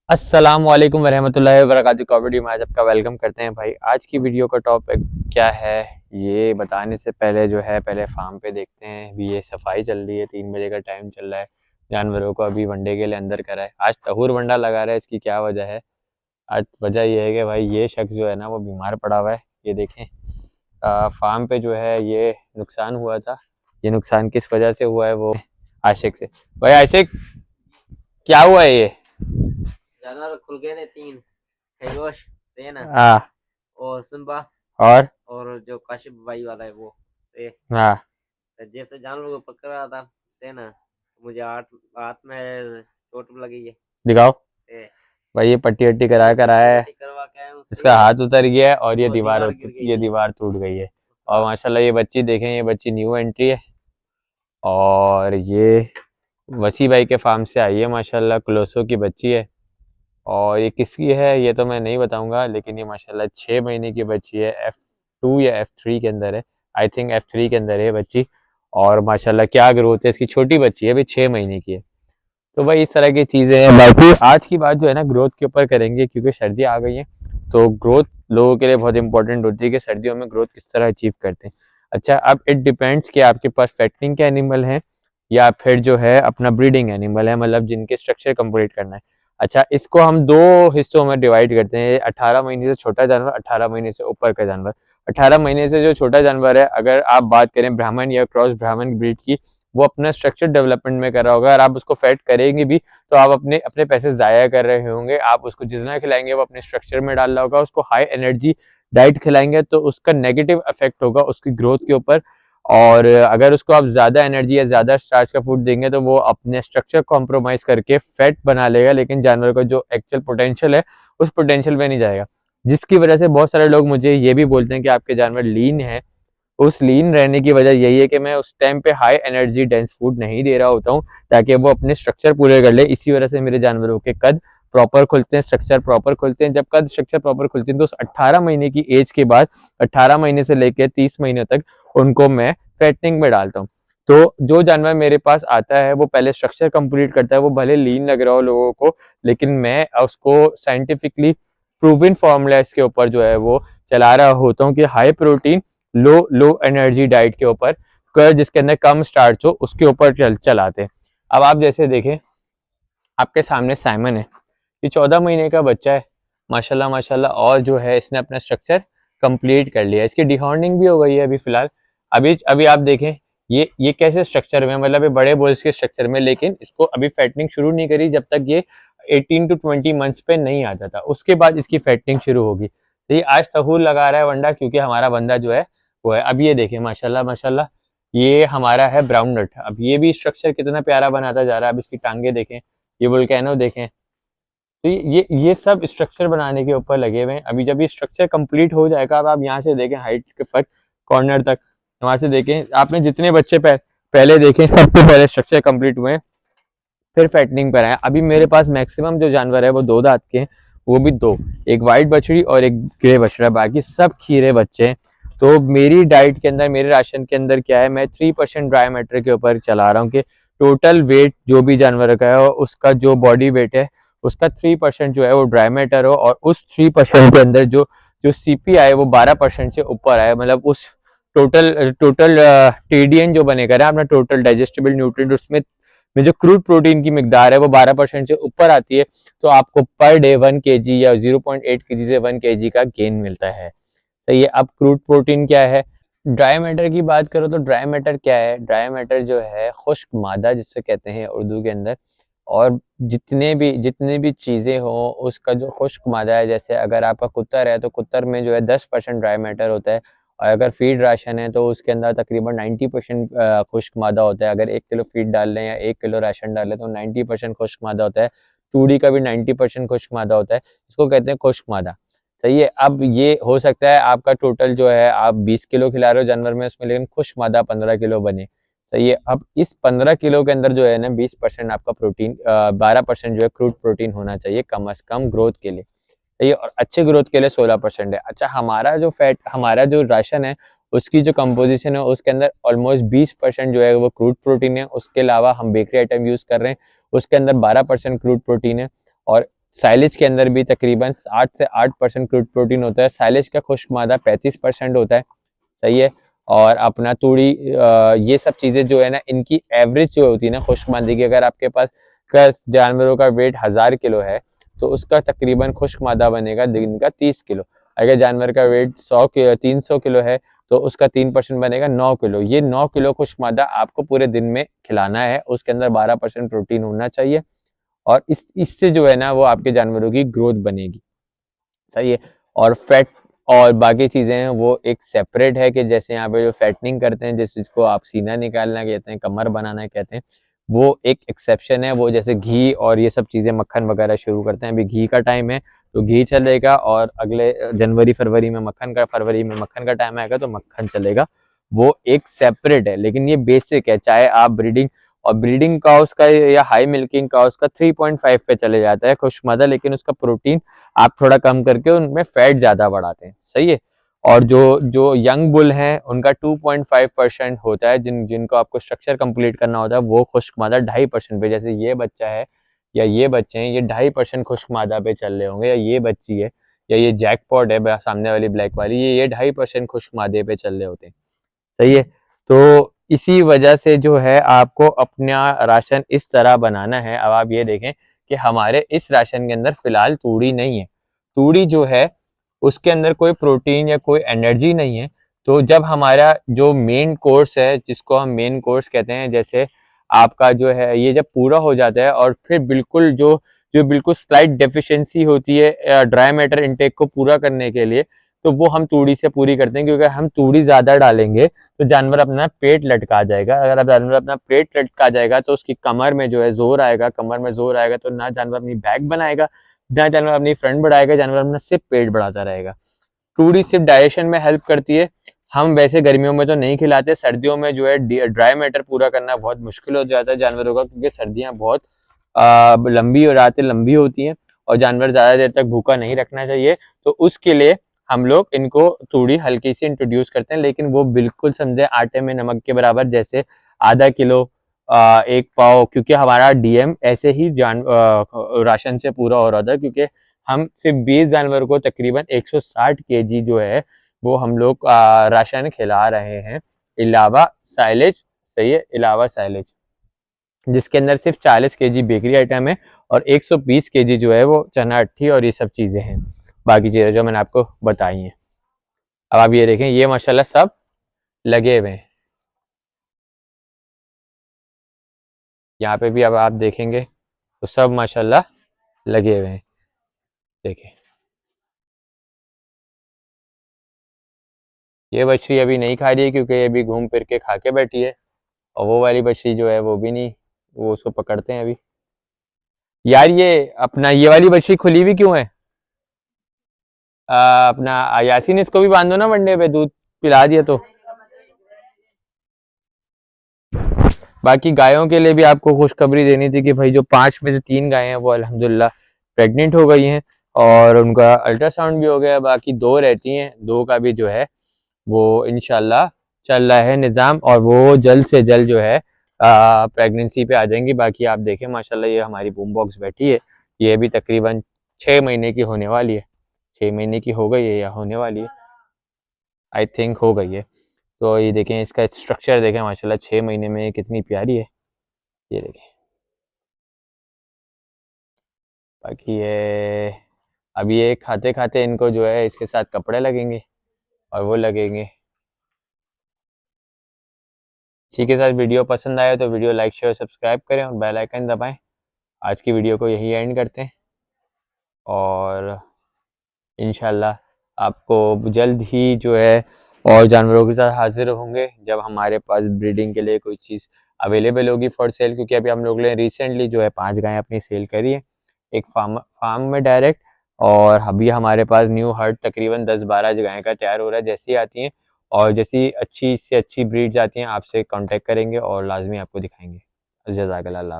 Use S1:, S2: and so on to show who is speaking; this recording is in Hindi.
S1: अस्सलामुअलैकुम वरहमतुल्लाहि वबरकातुहू। कॉमेडी में आज आपका वेलकम करते हैं भाई। आज की वीडियो का टॉपिक क्या है ये बताने से पहले जो है पहले फार्म पे देखते हैं। अभी ये सफाई चल रही है, 3 बजे का टाइम चल रहा है। जानवरों को अभी वनडे के लिए अंदर करा है। आज तहूर वंडा लगा रहा है। इसकी क्या वजह है? आज वजह ये है कि भाई ये शख्स जो है ना वो बीमार पड़ा हुआ है। ये देखें, फार्म पे जो है ये नुकसान हुआ था। ये नुकसान किस वजह से हुआ है वो आशिक से। भाई आशिक, क्या हुआ है ये?
S2: जानवर खुल गए थे तीन। खरगोश, सेना
S1: हाँ।
S2: और सिम्बा
S1: और
S2: जो काशिफ भाई वाला है वो से।
S1: हाँ।
S2: जैसे जानवर को पकड़ रहा था सेना, मुझे हाथ में चोट लगी है।
S1: दिखाओ
S2: ए,
S1: भाई, ये पट्टी वट्टी करा कर आया है।
S2: करवा के आया हूँ।
S1: इसका हाथ उतर गया है और ये
S2: वो
S1: दीवार
S2: गिर गई
S1: ये
S2: थी।
S1: दीवार टूट गई है। और माशाल्लाह ये बच्ची देखें, ये बच्ची न्यू एंट्री है और ये वसी भाई के फार्म से आई है। माशाल्लाह क्लोसो की बच्ची है। और ये किसकी है ये तो मैं नहीं बताऊंगा, लेकिन ये माशाल्लाह 6 महीने की बच्ची है। F2 या F3 के अंदर है। आई थिंक F3 के अंदर है बच्ची। और माशाल्लाह क्या ग्रोथ है इसकी। छोटी बच्ची है, अभी 6 महीने की है। तो भाई इस तरह की चीज़ें हैं। बाकी आज की बात जो है ना ग्रोथ के ऊपर करेंगे, क्योंकि सर्दियाँ आ गई हैं। तो ग्रोथ लोगों के लिए बहुत इंपॉर्टेंट होती है कि सर्दियों में ग्रोथ किस तरह अचीव करते हैं। अच्छा, अब इट डिपेंड्स कि आपके पास फैक्टिंग के एनिमल हैं या फिर जो है अपना ब्रीडिंग एनिमल है, मतलब जिनके स्ट्रक्चर कंप्लीट करना है। अच्छा, इसको हम दो हिस्सों में डिवाइड करते हैं। 18 महीने से छोटा जानवर, 18 महीने से ऊपर का जानवर। 18 महीने से जो छोटा जानवर है, अगर आप बात करें ब्राह्मण या क्रॉस ब्राह्मण ब्रीड की, वो अपना स्ट्रक्चर डेवलपमेंट में कर रहा होगा। और आप उसको फैट करेंगे भी तो आप अपने अपने पैसे ज़ाया कर रहे होंगे। आप उसको जितना खिलाएंगे वो अपने स्ट्रक्चर में डाल रहा होगा। उसको हाई एनर्जी डाइट खिलाएंगे तो उसका नेगेटिव इफेक्ट होगा उसकी ग्रोथ के ऊपर। और अगर उसको आप ज़्यादा एनर्जी या ज़्यादा स्टार्च का फूड देंगे तो वो अपने स्ट्रक्चर कॉम्प्रोमाइज़ करके फैट बना लेगा, लेकिन जानवर का जो एक्चुअल पोटेंशियल है उस पोटेंशियल में नहीं जाएगा। जिसकी वजह से बहुत सारे लोग मुझे ये भी बोलते हैं कि आपके जानवर लीन है। उस लीन रहने की वजह यही है कि मैं उस टाइम पे हाई एनर्जी डेंस फूड नहीं दे रहा होता हूँ ताकि वो अपने स्ट्रक्चर पूरे कर ले। इसी वजह से मेरे जानवरों के कद प्रॉपर खुलते हैं, स्ट्रक्चर प्रॉपर खुलते हैं। जब कद स्ट्रक्चर प्रॉपर खुलते हैं तो उस 18 महीने की एज के बाद 18 महीने से लेकर 30 महीने तक उनको मैं फैटनिंग में डालता हूँ। तो जो जानवर मेरे पास आता है वो पहले स्ट्रक्चर कंप्लीट करता है। वो भले लीन लग रहा हो लोगों को, लेकिन मैं उसको साइंटिफिकली प्रूवन फॉर्मूला इसके ऊपर जो है वो चला रहा होता हूँ कि हाई प्रोटीन लो लो एनर्जी डाइट के ऊपर कर, जिसके अंदर कम स्टार्च हो उसके ऊपर चलाते हैं। अब आप जैसे देखें, आपके सामने साइमन है। ये 14 महीने का बच्चा है माशाल्लाह माशाल्लाह। और जो है इसने अपना स्ट्रक्चर कंप्लीट कर लिया। इसकी डिहॉर्निंग भी हो गई है अभी फिलहाल। अभी अभी आप देखें ये कैसे स्ट्रक्चर में, मतलब ये बड़े बोल्स के स्ट्रक्चर में, लेकिन इसको अभी फैटनिंग शुरू नहीं करी जब तक ये 18 to 20 मंथ्स पे नहीं आ जाता। उसके बाद इसकी फैटनिंग शुरू होगी। तो ये आज तहूर लगा रहा है वंडा, क्योंकि हमारा बंदा जो है वो है। अब ये देखें माशाल्लाह माशाल्लाह, ये हमारा है ब्राउन नट। अब ये भी स्ट्रक्चर कितना प्यारा बनाता जा रहा है। अब इसकी टांगे देखें, ये वोल्केनो देखें। तो ये सब स्ट्रक्चर बनाने के ऊपर लगे हुए हैं। अभी जब ये स्ट्रक्चर कंप्लीट हो जाएगा, अब आप यहाँ से देखें हाइट के फर्क, कॉर्नर तक वहां से देखें। आपने जितने बच्चे पहले देखें सबसे पहले स्ट्रक्चर कंप्लीट हुए फिर फैटनिंग पर आए। अभी मेरे पास मैक्सिमम जो जानवर है वो 2 दांत के हैं, वो भी 2, एक वाइट बछड़ी और एक ग्रे बछड़ा, बाकी सब खीरे बच्चे हैं। तो मेरी डाइट के अंदर, मेरे राशन के अंदर क्या है, मैं 3% ड्राई मैटर के ऊपर चला रहा हूँ कि टोटल वेट जो भी जानवर का है उसका जो बॉडी वेट है उसका 3% जो है वो ड्राई मैटर हो। और उस 3% के अंदर जो जो सीपी आए वो 12% से ऊपर आए, मतलब उस टोटल टोटल टीडीएन जो बनेगा ना अपना टोटल डाइजेस्टेबल न्यूट्रिएंट, उसमें में जो क्रूड प्रोटीन की मिकदार है वो 12% से ऊपर आती है। तो आपको पर डे 1 kg या 0.8 kg से 1 kg का गेन मिलता है। सही है। अब क्रूड प्रोटीन क्या है? ड्राई मैटर की बात करो तो ड्राई मैटर क्या है? ड्राई मैटर जो है खुश्क मादा जिससे कहते हैं उर्दू के अंदर। और जितने भी चीज़ें हो उसका जो खुश्क मादा है, जैसे अगर आपका कुत्तर है तो कुत्तर में जो है 10% ड्राई मैटर होता है। और अगर फीड राशन है तो उसके अंदर तकरीबन 90% खुश्क मादा होता है। अगर 1 किलो फीड डाल लें या 1 किलो राशन डाल लें तो 90% खुश्क मादा होता है। तूड़ी का भी 90% खुश्क मादा होता है। इसको कहते हैं खुश्क मादा। सही है। अब ये हो सकता है आपका टोटल जो है आप 20 किलो खिला रहे हो जानवर में उसमें, लेकिन खुश्क मादा 15 किलो बने। सही है। अब इस 15 किलो के अंदर जो है ना 20% आपका प्रोटीन, 12% जो है क्रूड प्रोटीन होना चाहिए कम से कम ग्रोथ के लिए। सही है। और अच्छे ग्रोथ के लिए 16% है। अच्छा, हमारा जो राशन है उसकी जो कंपोजिशन है उसके अंदर ऑलमोस्ट 20% जो है वो क्रूड प्रोटीन है। उसके अलावा हम बेकरी आइटम यूज़ कर रहे हैं, उसके अंदर 12% क्रूड प्रोटीन है। और साइलेज के अंदर भी तकरीबन 7 से 8% क्रूड प्रोटीन होता है। साइलेज का खुश्क मादा 35% होता है, सही है। और अपना तूड़ी, ये सब चीज़ें जो है ना, इनकी एवरेज जो होती है ना खुश्क मादे की, अगर आपके पास का जानवरों का वेट 1000 किलो है तो उसका तकरीबन खुश्क मादा बनेगा दिन का 30 किलो। अगर जानवर का वेट 300 किलो है तो उसका 3% बनेगा 9 किलो। ये 9 किलो खुश्क मादा आपको पूरे दिन में खिलाना है। उसके अंदर 12% प्रोटीन होना चाहिए और इससे जो है ना वो आपके जानवरों की ग्रोथ बनेगी, सही है। और फैट और बाकी चीज़ें हैं वो एक सेपरेट है, कि जैसे यहाँ पे जो फैटनिंग करते हैं, जिस चीज़ को आप सीना निकालना कहते हैं, कमर बनाना कहते हैं, वो एक एक्सेप्शन है। वो जैसे घी और ये सब चीज़ें, मक्खन वगैरह शुरू करते हैं। अभी घी का टाइम है तो घी चलेगा, और अगले जनवरी फरवरी में मक्खन का टाइम आएगा तो मक्खन चलेगा। वो एक सेपरेट है, लेकिन ये बेसिक है। चाहे आप ब्रीडिंग, और ब्रीडिंग काउस का या हाई मिल्किंग काउस का 3.5 पे चले जाता है खुश्क मादा, लेकिन उसका प्रोटीन आप थोड़ा कम करके उनमें फैट ज्यादा बढ़ाते हैं, सही है। और जो जो यंग बुल हैं उनका 2.5% होता है, जिनको आपको स्ट्रक्चर कंप्लीट करना होता है, वो खुश्क मादा 2.5% पे, जैसे ये बच्चा है या ये बच्चे हैं, ये 2.5% खुश्क मादा पे चल रहे होंगे, या ये बच्ची है या ये जैकपॉट है सामने वाली ब्लैक वाली, ये 2.5% खुश्क मादे पे चल रहे होते हैं, सही है। तो इसी वजह से जो है आपको अपना राशन इस तरह बनाना है। अब आप ये देखें कि हमारे इस राशन के अंदर फिलहाल तूड़ी नहीं है। तूड़ी जो है उसके अंदर कोई प्रोटीन या कोई एनर्जी नहीं है। तो जब हमारा जो मेन कोर्स है, जिसको हम मेन कोर्स कहते हैं, जैसे आपका जो है ये जब पूरा हो जाता है और फिर बिल्कुल जो जो बिल्कुल स्लाइट डेफिशिएंसी होती है ड्राई मैटर इनटेक को पूरा करने के लिए, तो वो हम तूड़ी से पूरी करते हैं। क्योंकि हम तूड़ी ज्यादा डालेंगे तो जानवर अपना पेट लटका जाएगा। अगर जानवर अपना पेट लटका जाएगा तो उसकी कमर में जो है जोर आएगा, कमर में जोर आएगा तो ना जानवर अपनी बैक बनाएगा, ना जानवर अपनी फ्रंट बढ़ाएगा, जानवर अपना सिर्फ पेट बढ़ाता रहेगा। तूड़ी सिर्फ डाइजेशन में हेल्प करती है। हम वैसे गर्मियों में तो नहीं खिलाते, सर्दियों में जो है ड्राई मैटर पूरा करना बहुत मुश्किल हो जाता है जानवरों का, क्योंकि सर्दियां बहुत लंबी और रातें लंबी होती हैं और जानवर ज्यादा देर तक भूखा नहीं रखना चाहिए। तो उसके लिए हम लोग इनको तूड़ी हल्की सी इंट्रोड्यूस करते हैं, लेकिन वो बिल्कुल समझे आटे में नमक के बराबर, जैसे आधा किलो, एक पाव, क्योंकि हमारा डीएम ऐसे ही राशन से पूरा हो रहा था, क्योंकि हम सिर्फ 20 जानवर को तकरीबन 160 केजी जो है वो हम लोग राशन खिला रहे हैं, अलावा साइलेज, सही है, अलावा साइलेज, जिसके अंदर सिर्फ 40 केजी बेकरी आइटम है और 120 केजी जो है वो चना अट्ठी और ये सब चीज़ें हैं, बाकी चीज़ें जो मैंने आपको बताई हैं। अब आप ये देखें, ये माशाल्लाह सब लगे हुए हैं। यहाँ पे भी अब आप देखेंगे तो सब माशाल्लाह लगे हुए हैं, देखें। ये बछड़ी अभी नहीं खा रही है क्योंकि ये भी घूम फिर के खा के बैठी है, और वो वाली बछड़ी जो है वो भी नहीं, वो उसको पकड़ते हैं अभी। यार ये अपना ये वाली बछड़ी खुली हुई क्यों है? अपना यासीन, इसको भी बांधो ना वनडे पे, दूध पिला दिया तो। बाकी गायों के लिए भी आपको खुशखबरी देनी थी कि भाई जो 5 में से 3 गायें हैं वो अल्हम्दुलिल्लाह प्रेग्नेंट हो गई हैं और उनका अल्ट्रासाउंड भी हो गया। बाकी 2 रहती हैं, 2 का भी जो है वो इंशाल्लाह चल रहा है निज़ाम, और वो जल्द से जल्द जो है प्रेगनेंसी पे आ जाएंगी। बाकी आप देखें माशाल्लाह ये हमारी बूम बॉक्स बैठी है, ये भी तकरीबन 6 महीने की होने वाली है। 6 महीने की हो गई है या होने वाली है, आई थिंक हो गई है। तो ये देखें, इसका स्ट्रक्चर देखें माशाल्लाह, 6 महीने में कितनी प्यारी है, ये देखें। बाकी ये अब ये खाते खाते इनको जो है इसके साथ कपड़े लगेंगे और वो लगेंगे। इसी के साथ वीडियो पसंद आया तो वीडियो लाइक शेयर सब्सक्राइब करें और बेल आइकन दबाएं। आज की वीडियो को यही एंड करते हैं और इंशाल्लाह आपको जल्द ही जो है और जानवरों के साथ हाजिर होंगे जब हमारे पास ब्रीडिंग के लिए कोई चीज़ अवेलेबल होगी फॉर सेल। क्योंकि अभी हम लोग ने रिसेंटली जो है 5 गायें अपनी सेल करी है एक फार्म में डायरेक्ट, और अभी हमारे पास न्यू हर्ट तकरीबन 10-12 गायें का तैयार हो रहा है। जैसी आती हैं और जैसी अच्छी से अच्छी ब्रीड्स आती हैं आपसे कांटेक्ट करेंगे और लाजमी आपको दिखाएंगे। जज़ाकल्लाह।